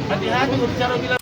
Hati-hati berbicara bilang.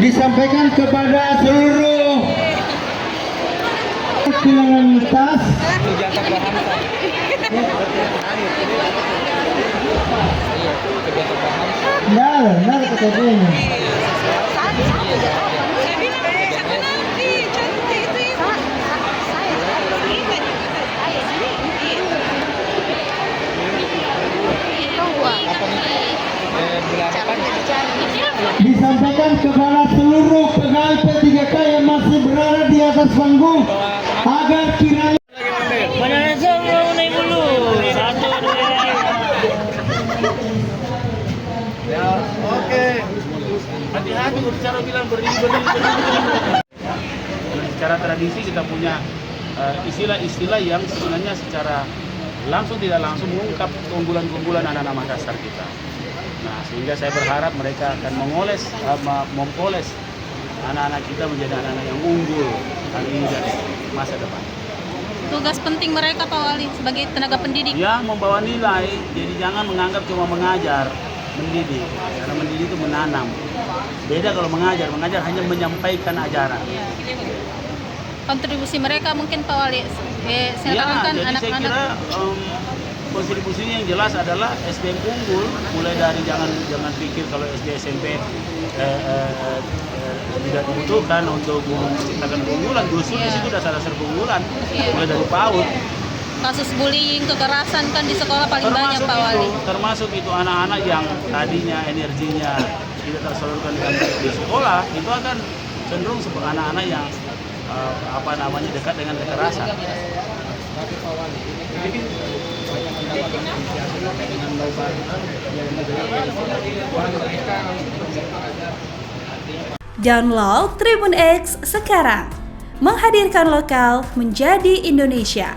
Disampaikan kepada seluruh kehilangan tas. Nah, ketemu. Disampaikan kepada seluruh pegawai P3K yang masih berada di atas panggung agar kiranya Ya, oke. Hati-hati berbicara bilang berdiri. Secara tradisi kita punya istilah-istilah yang sebenarnya secara langsung tidak langsung mengungkap keunggulan-keunggulan anak-anak Makassar kita. Nah, sehingga saya berharap mereka akan mempoles anak-anak kita menjadi anak-anak yang unggul hari ini dan masa depan. Tugas penting mereka Pak Wali sebagai tenaga pendidik. Ya, membawa nilai, jadi jangan menganggap cuma mengajar, mendidik. Karena mendidik itu menanam. Beda kalau mengajar hanya menyampaikan ajaran. Kontribusi mereka mungkin Pak Wali, Ya, kan jadi anak-anak. saya kira kontribusinya yang jelas adalah SDM unggul, mulai dari jangan pikir kalau SD SMP tidak dibutuhkan untuk menciptakan keunggulan, justru di situ dasar-dasar keunggulan, mulai dari PAUD. Kasus bullying, kekerasan kan di sekolah paling banyak Pak Wali. Termasuk itu anak-anak yang tadinya energinya tidak tersalurkan dengan baik di sekolah, itu akan cenderung seperti anak-anak yang dekat dengan kekerasan. Download Tribun X sekarang, menghadirkan lokal menjadi Indonesia.